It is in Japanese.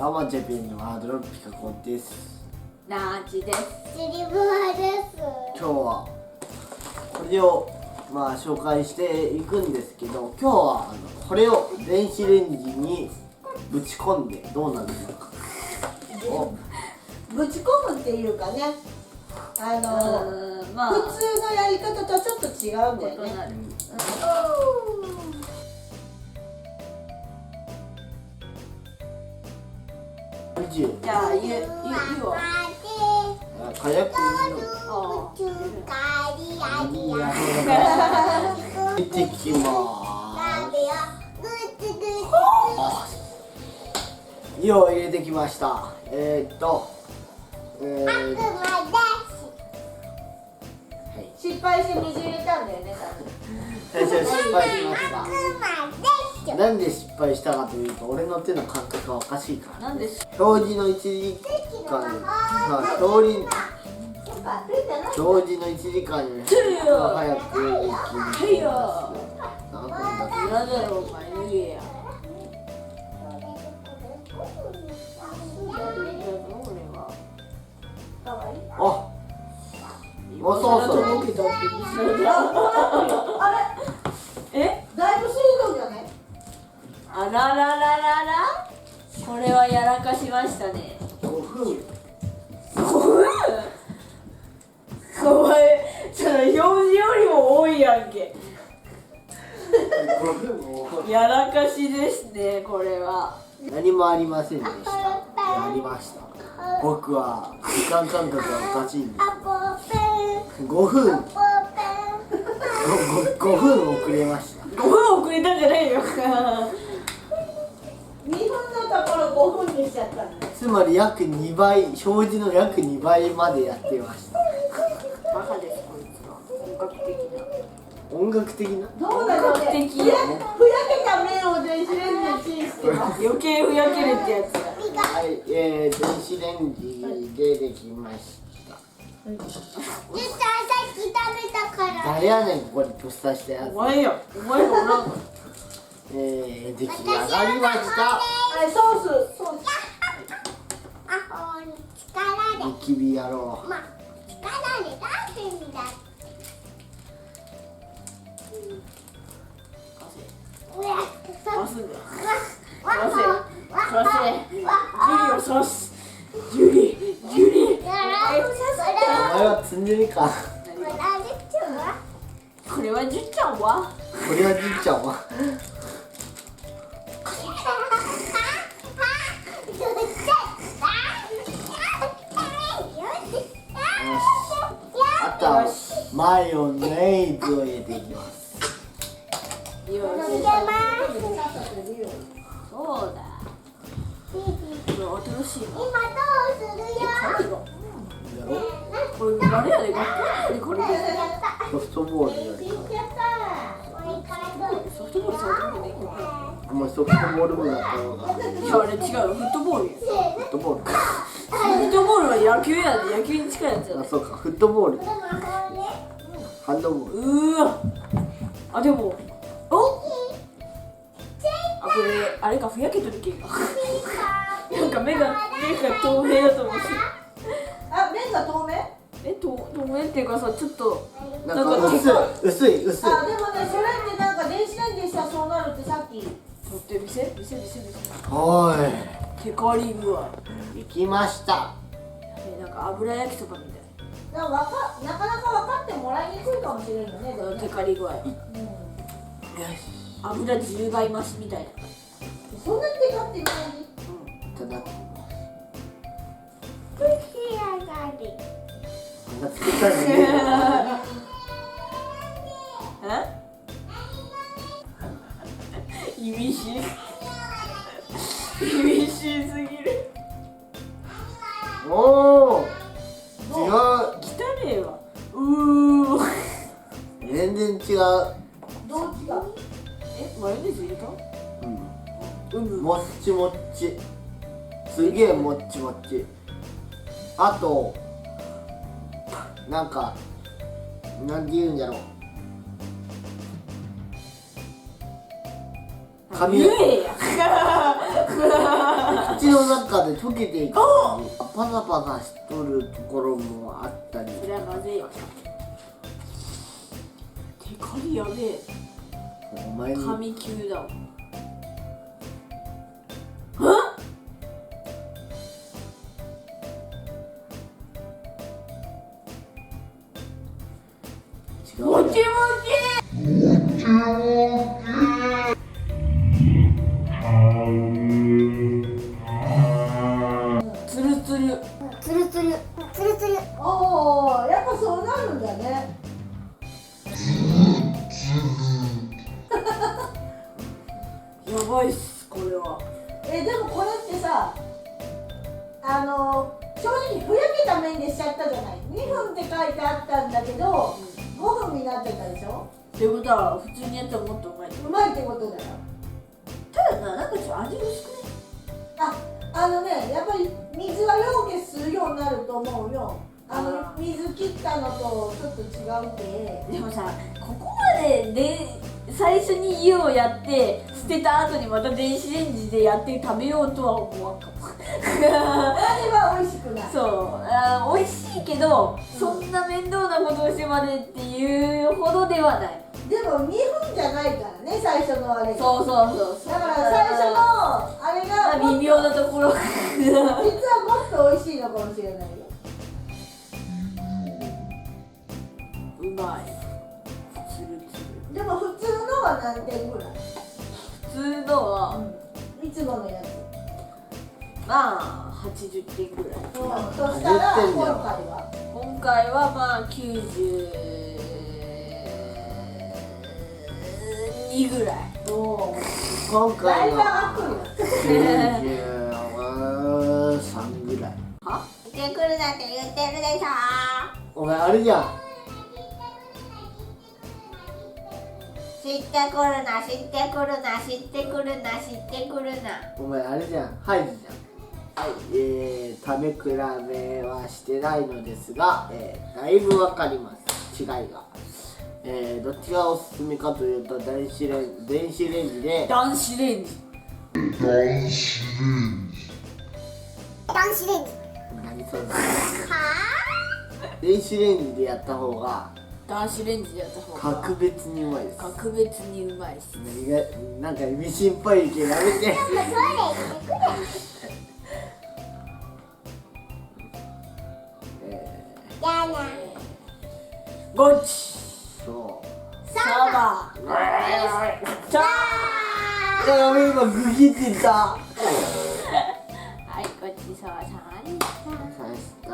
どうもジャピンのハードロッピカコです。ナーチです。チリブワです。今日はこれを紹介していくんですけど、今日はこれを電子レンジにぶち込んでどうなるのか。ぶち込むっていうかね、普通のやり方とはちょっと違うんだよね。じゃあ、言うわ。火薬の入れてきます。湯を入れてきました。失敗して水入れたんだよね、最初失敗しました。なんで失敗したかというと、俺の手の感覚がおかしいから。なんで表示の1時間表示の1時間より早くできます。何分だっけ？なんだろう、お前脱げや。そうそう。え？だいぶ水分じゃね？あららららら。これはやらかしましたね。5分。お前、その表示よりも多いやんけ。やらかしですね、これは。何もありませんでした。やりました。僕は時間感覚がおかしいんです。5分遅れました。5分遅れたんじゃないよ。2分のところ5分にしちゃったんだ。つまり約2倍、表示の約2倍までやってました。バカです、こいつは。音楽的などうだろうね。ふやけた麺を電子レンジでチンしてます。余計ふやけるってやつだ。はい、電子レンジでできました。誰やねん、ここにプスタしたやつ。お前よ、お前もなんか。出来上がりました。はい、ソース。ニキビやろう。ジュリお前はツンデレか。これはじっちゃんはあとはマヨネーズを入れていきます。そうだ。新しいな。これあれやで、学校でこれでソフトボールよりか。ソフトボール触ってみて。お前ソフトボール部だったのか。いや、あれ違う、フットボールや。フットボールか。フットボールは野球やで、野球に近いやつやで。そうか、フットボール。ハンドボール。あ、でもこれ、あれか、ふやけとる系か。なんか目が透明だと思うし。あ、麺が透明？透明っていうかさ、ちょっとなんか薄い。あ、でもね、それってなんか電子レンジしたらそうなるってさっき撮って見せ。おい。テカリ具合。できました。なんか油焼きそばみたいな。なかなか分かってもらいにくいかもしれんよね、テカリ具合。油10倍増しみたいな。そんなにテカってない？ただ。意味深すぎる。おお。違う。汚ねえわ。全然違う。どう違う？マヨネーズ入れた？もっちもっち。すげえもっちもっち。あとなんかなんて言うんだろう。言えや。口の中で溶けていくのにパサパサしとるところもあったり。それはまずいよ。テカリやべえ。お前に神級だわ。違うもちもち。つるつる。つるつるつるつる。おお、やっぱそうなるんだね。やばいっすこれは。でもこれってさ、正直ふやけた麺でしちゃったじゃない。2分って書いてあったんだけど、5分になってたでしょ。ってことは普通にやったらもっとうまい。うまいってことだよ。ただな、なんかちょっと味薄くね。やっぱり水は量消するようになると思うよ。水切ったのとちょっと違うって。でもさ、ここまで最初に湯をやって捨てた後にまた電子レンジでやって食べようとは思わんかも。味は美味しくない。そう、美味しいけど、そんな面倒なことをしてまでっていうほどではない。でも2分じゃないからね、最初のあれが。そうだから最初のあれが微妙なところ。実はもっと美味しいのかもしれないよ。うまい。つるつる。でも普通のは何点ぐらい？普通のは、いつものやつ。まあ80点ぐらい。そしたら今回はまあ92ぐらい。今回だいぶ上がっとるよ。93ぐらい。は？言ってくるなって言ってるでしょ。お前あれじゃん。知ってくるな、知ってくるな、知ってくるな、知ってくるな。お前あれじゃん。ハイジじゃん。はい、食べ比べはしてないのですが、だいぶわかります、違いが。どっちがおすすめかというと電子レンジで男子レンジ。男子レンジ。何それ。は電子レンジでやった方が男子レンジでやった方が格別にうまいです。格別にうまいっす。何がなんかミシンっぽいけどやめて。やな。ゴッチ。そうサバ。チャー。やべ今グギってた。はい、ごちそうさまでした。さした。